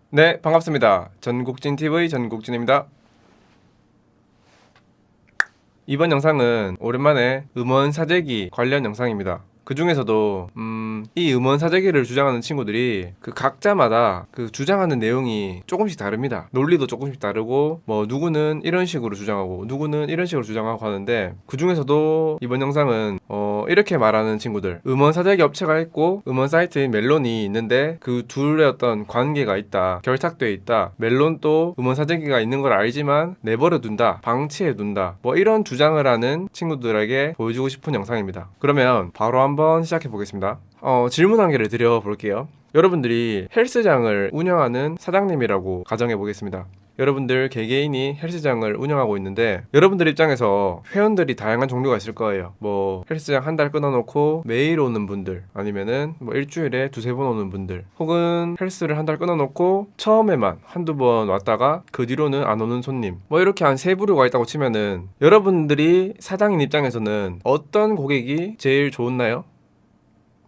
네, 반갑습니다. 전국진TV 전국진입니다. 이번 영상은 오랜만에 음원 사재기 관련 영상입니다. 그 중에서도 이 음원 사재기를 주장하는 친구들이 그 각자마다 그 주장하는 내용이 조금씩 다릅니다. 논리도 조금씩 다르고 뭐 누구는 이런 식으로 주장하고 누구는 이런 식으로 주장하고 하는데 그 중에서도 이번 영상은 이렇게 말하는 친구들, 음원 사재기 업체가 있고 음원 사이트인 멜론이 있는데 그 둘의 어떤 관계가 있다, 결탁돼 있다, 멜론도 음원 사재기가 있는 걸 알지만 내버려 둔다, 방치해 둔다, 뭐 이런 주장을 하는 친구들에게 보여주고 싶은 영상입니다. 그러면 바로 한번 시작해 보겠습니다. 질문 한 개를 드려볼게요. 여러분들이 헬스장을 운영하는 사장님이라고 가정해 보겠습니다. 여러분들 개개인이 헬스장을 운영하고 있는데 여러분들 입장에서 회원들이 다양한 종류가 있을 거예요. 뭐 헬스장 한 달 끊어놓고 매일 오는 분들, 아니면은 뭐 일주일에 두세 번 오는 분들, 혹은 헬스를 한 달 끊어놓고 처음에만 한두 번 왔다가 그 뒤로는 안 오는 손님, 뭐 이렇게 한 세 부류가 있다고 치면은 여러분들이 사장인 입장에서는 어떤 고객이 제일 좋나요?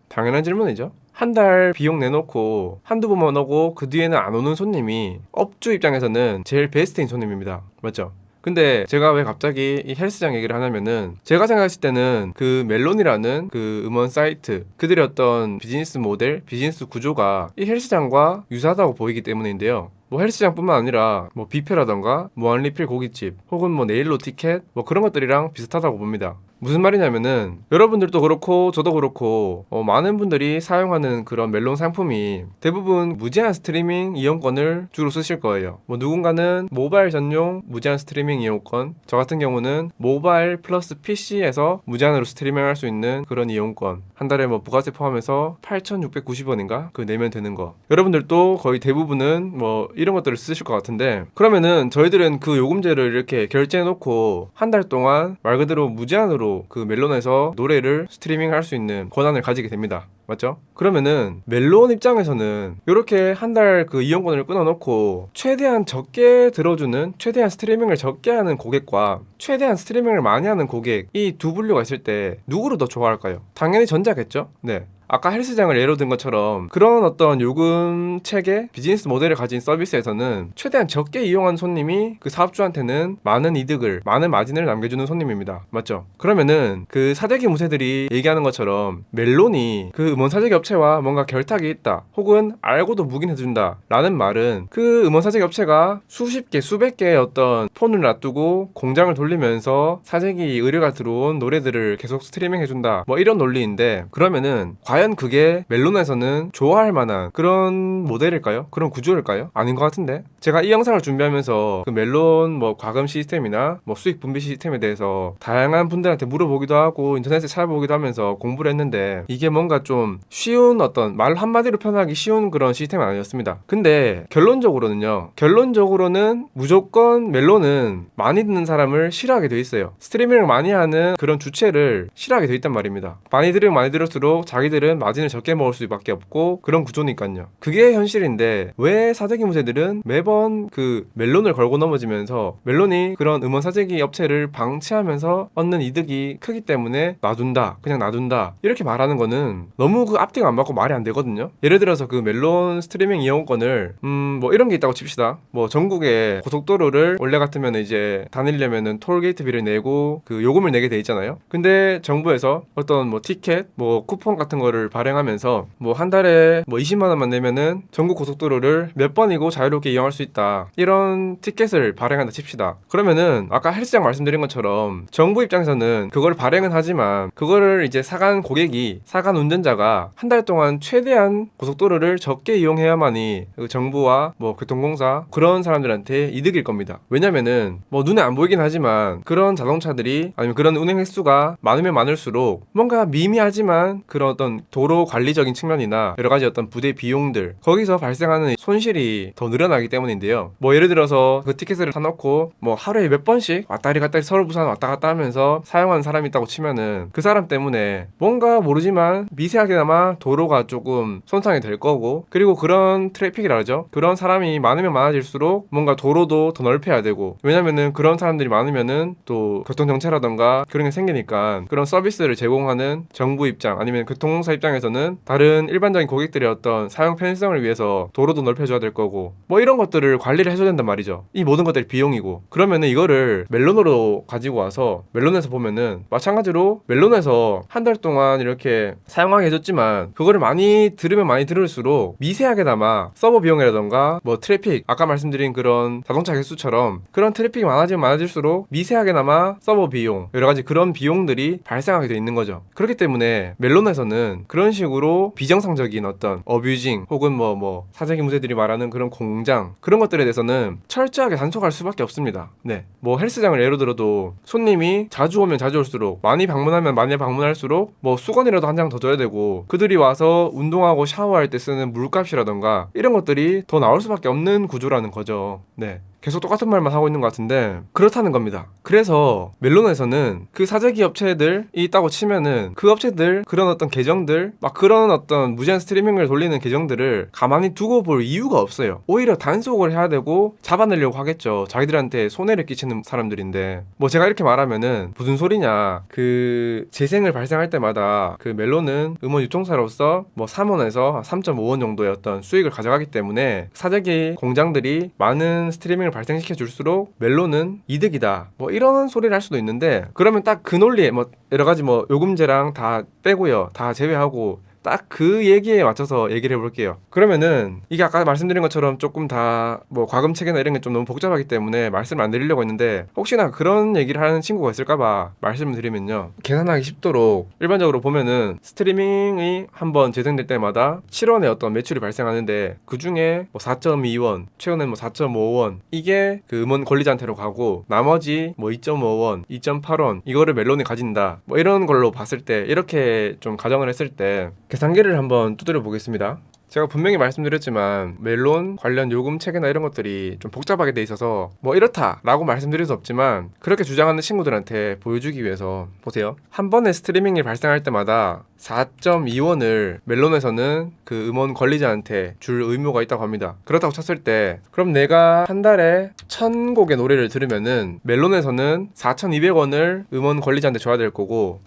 당연한 질문이죠. 한 달 비용 내놓고 한두 번만 오고 그 뒤에는 안 오는 손님이 업주 입장에서는 제일 베스트인 손님입니다. 맞죠? 근데 제가 왜 갑자기 이 헬스장 얘기를 하냐면은 제가 생각했을 때는 그 멜론이라는 그 음원 사이트, 그들의 어떤 비즈니스 모델, 비즈니스 구조가 이 헬스장과 유사하다고 보이기 때문인데요. 뭐 헬스장뿐만 아니라 뭐 뷔페라던가 무한 리필 고깃집, 혹은 뭐 네일로 티켓, 뭐 그런 것들이랑 비슷하다고 봅니다. 무슨 말이냐면은 여러분들도 그렇고 저도 그렇고 많은 분들이 사용하는 그런 멜론 상품이 대부분 무제한 스트리밍 이용권을 주로 쓰실 거예요. 뭐 누군가는 모바일 전용 무제한 스트리밍 이용권, 저 같은 경우는 모바일 플러스 PC에서 무제한으로 스트리밍 할 수 있는 그런 이용권, 한 달에 뭐 부가세 포함해서 8,690원인가 그 내면 되는 거. 여러분들도 거의 대부분은 뭐 이런 것들을 쓰실 것 같은데, 그러면은 저희들은 그 요금제를 이렇게 결제해 놓고 한 달 동안 말 그대로 무제한으로 그 멜론에서 노래를 스트리밍 할 수 있는 권한을 가지게 됩니다. 맞죠? 그러면은 멜론 입장에서는 이렇게 한 달 그 이용권을 끊어놓고 최대한 적게 들어주는, 최대한 스트리밍을 적게 하는 고객과 최대한 스트리밍을 많이 하는 고객, 이 두 분류가 있을 때 누구를 더 좋아할까요? 당연히 전자겠죠? 네. 아까 헬스장을 예로 든 것처럼 그런 어떤 요금 체계, 비즈니스 모델을 가진 서비스에서는 최대한 적게 이용한 손님이 그 사업주한테는 많은 이득을, 많은 마진을 남겨주는 손님입니다. 맞죠? 그러면은 그 사재기 무새들이 얘기하는 것처럼 멜론이 그 음원 사재기 업체와 뭔가 결탁이 있다, 혹은 알고도 묵인해준다 라는 말은 그 음원 사재기 업체가 수십 개, 수백 개의 어떤 폰을 놔두고 공장을 돌리면서 사재기 의뢰가 들어온 노래들을 계속 스트리밍 해준다, 뭐 이런 논리인데, 그러면은 과연 그게 멜론에서는 좋아할 만한 그런 모델일까요? 그런 구조일까요? 아닌 것 같은데. 제가 이 영상을 준비하면서 그 멜론 뭐 과금 시스템이나 뭐 수익 분배 시스템에 대해서 다양한 분들한테 물어보기도 하고 인터넷에 찾아보기도 하면서 공부를 했는데, 이게 뭔가 좀 쉬운, 어떤 말 한마디로 표현하기 쉬운 그런 시스템은 아니었습니다. 근데 결론적으로는 무조건 멜론은 많이 듣는 사람을 싫어하게 돼 있어요. 스트리밍을 많이 하는 그런 주체를 싫어하게 돼 있단 말입니다. 많이 들으면 많이 들을수록 자기들은 마진을 적게 먹을 수밖에 없고 그런 구조니까요. 그게 현실인데 왜 사재기 무새들은 매번 그 멜론을 걸고 넘어지면서 멜론이 그런 음원 사재기 업체를 방치하면서 얻는 이득이 크기 때문에 놔둔다, 그냥 놔둔다, 이렇게 말하는 거는 너무 그 앞뒤가 안 맞고 말이 안 되거든요. 예를 들어서 그 멜론 스트리밍 이용권을 뭐 이런 게 있다고 칩시다. 뭐 전국에 고속도로를 원래 같으면 이제 다니려면은 톨게이트비를 내고 그 요금을 내게 돼 있잖아요. 근데 정부에서 어떤 뭐 티켓, 뭐 쿠폰 같은 거를 발행하면서 뭐 한 달에 뭐 20만 원만 내면은 전국 고속도로를 몇 번이고 자유롭게 이용할 수 있다, 이런 티켓을 발행한다 칩시다. 그러면은 아까 헬스장 말씀드린 것처럼 정부 입장에서는 그걸 발행은 하지만 그거를 이제 사간 고객이, 사간 운전자가 한 달 동안 최대한 고속도로를 적게 이용해야만이 그 정부와 뭐 교통공사 그런 사람들한테 이득일 겁니다. 왜냐면은 뭐 눈에 안 보이긴 하지만 그런 자동차들이, 아니면 그런 운행 횟수가 많으면 많을수록 뭔가 미미하지만 그런 어떤 도로 관리적인 측면이나 여러 가지 어떤 부대 비용들, 거기서 발생하는 손실이 더 늘어나기 때문인데요. 뭐 예를 들어서 그 티켓을 사놓고 뭐 하루에 몇 번씩 왔다리 갔다리 서울 부산 왔다 갔다 하면서 사용하는 사람이 있다고 치면은 그 사람 때문에 뭔가 모르지만 미세하게나마 도로가 조금 손상이 될 거고, 그리고 그런 트래픽이라 하죠. 그런 사람이 많으면 많아질수록 뭔가 도로도 더 넓혀야 되고, 왜냐면은 그런 사람들이 많으면은 또 교통정체라던가 그런 게 생기니까 그런 서비스를 제공하는 정부 입장, 아니면 교통공사 입장에서는 다른 일반적인 고객들의 어떤 사용 편의성을 위해서 도로도 넓혀줘야 될 거고 뭐 이런 것들을 관리를 해줘야 된단 말이죠. 이 모든 것들이 비용이고 그러면은 이거를 멜론으로 가지고 와서 멜론에서 보면은 마찬가지로 멜론에서 한 달 동안 이렇게 사용하게 해줬지만 그거를 많이 들으면 많이 들을수록 미세하게나마 서버 비용이라던가 뭐 트래픽 아까 말씀드린 그런 자동차 개수처럼 그런 트래픽이 많아지면 많아질수록 미세하게나마 서버 비용 여러 가지 그런 비용들이 발생하게 돼 있는 거죠. 그렇기 때문에 멜론에서는 그런 식으로 비정상적인 어떤 어뷰징 혹은 뭐 사재기 무새들이 말하는 그런 공장 그런 것들에 대해서는 철저하게 단속할 수밖에 없습니다. 네, 뭐 헬스장을 예로 들어도 손님이 자주 오면 자주 올수록 많이 방문하면 많이 방문할수록 뭐 수건이라도 한 장 더 줘야 되고 그들이 와서 운동하고 샤워할 때 쓰는 물값이라던가 이런 것들이 더 나올 수밖에 없는 구조라는 거죠. 네. 계속 똑같은 말만 하고 있는 것 같은데 그렇다는 겁니다. 그래서 멜론에서는 그 사재기 업체들이 있다고 치면은 그 업체들 그런 어떤 계정들 막 그런 어떤 무제한 스트리밍을 돌리는 계정들을 가만히 두고 볼 이유가 없어요. 오히려 단속을 해야 되고 잡아내려고 하겠죠. 자기들한테 손해를 끼치는 사람들인데 뭐 제가 이렇게 말하면은 무슨 소리냐 그 재생을 발생할 때마다 그 멜론은 음원 유통사로서 뭐 3원에서 3.5원 정도의 어떤 수익을 가져가기 때문에 사재기 공장들이 많은 스트리밍 발생시켜 줄수록 멜론은 이득이다 뭐 이런 소리를 할 수도 있는데 그러면 딱 그 논리에 뭐 여러가지 뭐 요금제랑 다 빼고요 다 제외하고 딱 그 얘기에 맞춰서 얘기를 해볼게요. 그러면은 이게 아까 말씀드린 것처럼 조금 다 뭐 과금 체계나 이런 게 좀 너무 복잡하기 때문에 말씀을 안 드리려고 했는데 혹시나 그런 얘기를 하는 친구가 있을까봐 말씀을 드리면요 계산하기 쉽도록 일반적으로 보면은 스트리밍이 한번 재생될 때마다 7원의 어떤 매출이 발생하는데 그 중에 뭐 4.2원 최근엔 뭐 4.5원 이게 그 음원 권리자한테로 가고 나머지 뭐 2.5원 2.8원 이거를 멜론이 가진다 뭐 이런 걸로 봤을 때 이렇게 좀 가정을 했을 때 계산기를 한번 두드려 보겠습니다. 제가 분명히 말씀드렸지만 멜론 관련 요금 체계나 이런 것들이 좀 복잡하게 돼 있어서 뭐 이렇다 라고 말씀드릴 수 없지만 그렇게 주장하는 친구들한테 보여주기 위해서 보세요. 한 번에 스트리밍이 발생할 때마다 4.2원을 멜론에서는 그 음원 관리자한테 줄 의무가 있다고 합니다. 그렇다고 쳤을 때 그럼 내가 한 달에 1000곡의 노래를 들으면은 멜론에서는 4,200원을 음원 관리자한테 줘야 될 거고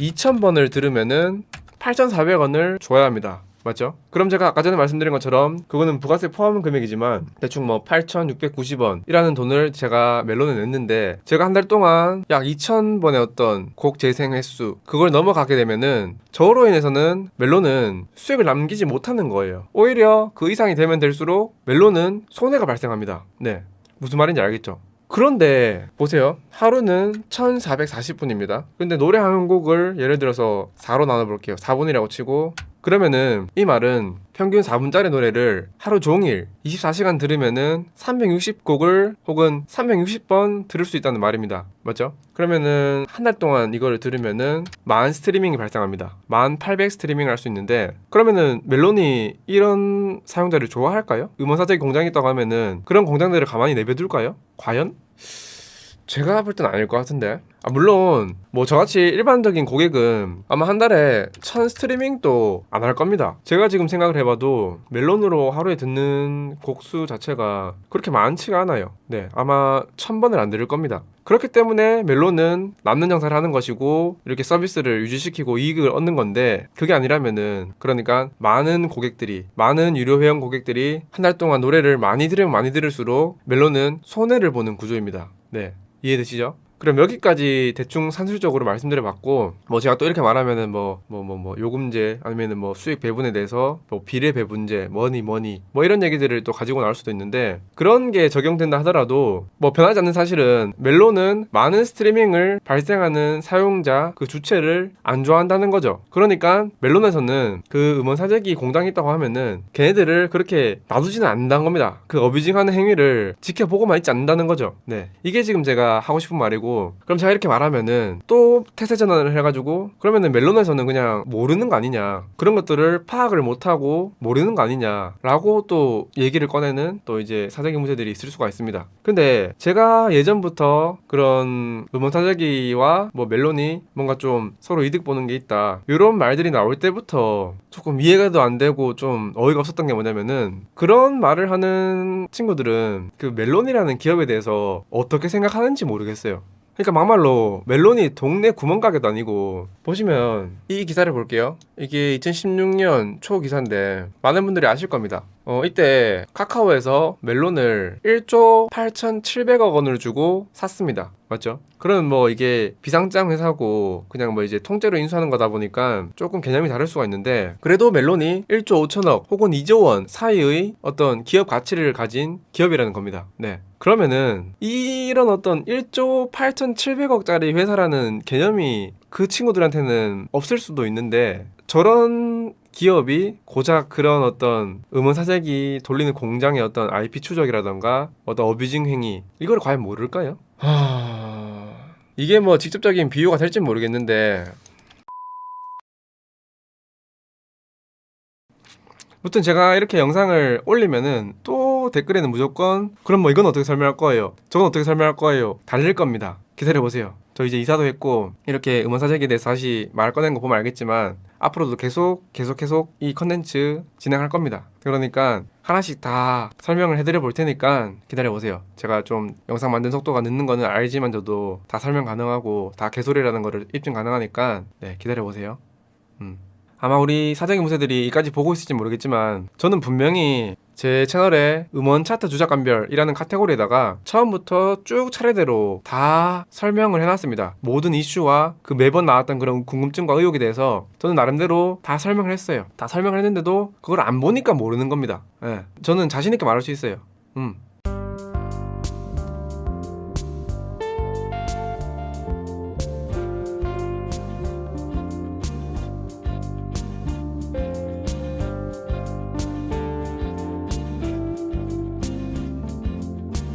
2000번을 들으면은 8,400원을 줘야 합니다. 맞죠? 그럼 제가 아까 전에 말씀드린 것처럼 그거는 부가세 포함 금액이지만 대충 뭐 8,690원이라는 돈을 제가 멜론에 냈는데 제가 한 달 동안 약 2,000번의 어떤 곡 재생 횟수 그걸 넘어가게 되면은 저로 인해서는 멜론은 수익을 남기지 못하는 거예요. 오히려 그 이상이 되면 될수록 멜론은 손해가 발생합니다. 네, 무슨 말인지 알겠죠? 그런데 보세요. 하루는 1440분입니다. 근데 노래 한 곡을 예를 들어서 4로 나눠볼게요. 4분이라고 치고 그러면은 이 말은 평균 4분짜리 노래를 하루 종일 24시간 들으면은 360곡을 혹은 360번 들을 수 있다는 말입니다. 맞죠? 그러면은 한 달 동안 이거를 들으면은 10,000 스트리밍이 발생합니다. 1,800 스트리밍을 할 수 있는데 그러면은 멜론이 이런 사용자를 좋아할까요? 음원 사재기 공장이 있다고 하면은 그런 공장들을 가만히 내버둘까요? 과연? 제가 볼 땐 아닐 것 같은데 물론 뭐 저같이 일반적인 고객은 아마 한 달에 1000 스트리밍도 안 할 겁니다. 제가 지금 생각을 해봐도 멜론으로 하루에 듣는 곡수 자체가 그렇게 많지가 않아요. 네, 아마 1000번을 안 들을 겁니다. 그렇기 때문에 멜론은 남는 장사를 하는 것이고 이렇게 서비스를 유지시키고 이익을 얻는 건데 그게 아니라면은 그러니까 많은 고객들이 많은 유료 회원 고객들이 한 달 동안 노래를 많이 들으면 많이 들을수록 멜론은 손해를 보는 구조입니다. 네, 이해되시죠? 그럼 여기까지 대충 산술적으로 말씀드려봤고 뭐 제가 또 이렇게 말하면은 뭐 요금제 아니면은 뭐 수익 배분에 대해서 뭐 비례 배분제 머니 뭐 이런 얘기들을 또 가지고 나올 수도 있는데 그런 게 적용된다 하더라도 뭐 변하지 않는 사실은 멜론은 많은 스트리밍을 발생하는 사용자 그 주체를 안 좋아한다는 거죠. 그러니까 멜론에서는 그 음원 사재기 공장이 있다고 하면은 걔네들을 그렇게 놔두지는 않는다는 겁니다. 그 어뷰징하는 행위를 지켜보고만 있지 않는다는 거죠. 네, 이게 지금 제가 하고 싶은 말이고 그럼 제가 이렇게 말하면은 또 태세 전환을 해가지고 그러면은 멜론에서는 그냥 모르는 거 아니냐 그런 것들을 파악을 못하고 모르는 거 아니냐 라고 또 얘기를 꺼내는 또 이제 사재기 문제들이 있을 수가 있습니다. 근데 제가 예전부터 그런 음원 사재기와 뭐 멜론이 뭔가 좀 서로 이득 보는 게 있다 이런 말들이 나올 때부터 조금 이해가도 안 되고 좀 어이가 없었던 게 뭐냐면은 그런 말을 하는 친구들은 그 멜론이라는 기업에 대해서 어떻게 생각하는지 모르겠어요. 그러니까 막말로 멜론이 동네 구멍가게도 아니고, 보시면 이 기사를 볼게요. 이게 2016년 초 기사인데 많은 분들이 아실 겁니다. 이때 카카오에서 멜론을 1조 8,700억 원을 주고 샀습니다. 맞죠? 그럼 뭐 이게 비상장 회사고 그냥 뭐 이제 통째로 인수하는 거다 보니까 조금 개념이 다를 수가 있는데, 그래도 멜론이 1조 5천억 혹은 2조 원 사이의 어떤 기업 가치를 가진 기업이라는 겁니다. 네. 그러면은 이런 어떤 1조 8,700억짜리 회사라는 개념이 그 친구들한테는 없을 수도 있는데, 저런 기업이 고작 그런 어떤 음원 사재기 돌리는 공장의 어떤 IP 추적이라던가 어떤 어뷰징 행위, 이걸 과연 모를까요? 이게 뭐 직접적인 비유가 될진 모르겠는데, 무튼 제가 이렇게 영상을 올리면은 또 댓글에는 무조건 그럼 뭐 이건 어떻게 설명할 거예요, 저건 어떻게 설명할 거예요 달릴 겁니다. 기다려보세요. 저 이제 이사도 했고 이렇게 음원 사재기에 대해서 다시 말 꺼낸 거 보면 알겠지만 앞으로도 계속 이 컨텐츠 진행할 겁니다. 그러니까 하나씩 다 설명을 해드려 볼 테니까 기다려보세요. 제가 좀 영상 만든 속도가 늦는 거는 알지만 저도 다 설명 가능하고 다 개소리라는 거를 입증 가능하니까 네, 기다려보세요. 아마 우리 사재기 무새들이 이까지 보고 있을지 모르겠지만 저는 분명히 제 채널에 음원 차트 주작감별이라는 카테고리에다가 처음부터 쭉 차례대로 다 설명을 해놨습니다. 모든 이슈와 그 매번 나왔던 그런 궁금증과 의혹에 대해서 저는 나름대로 다 설명을 했어요. 다 설명을 했는데도 그걸 안 보니까 모르는 겁니다. 예, 저는 자신 있게 말할 수 있어요.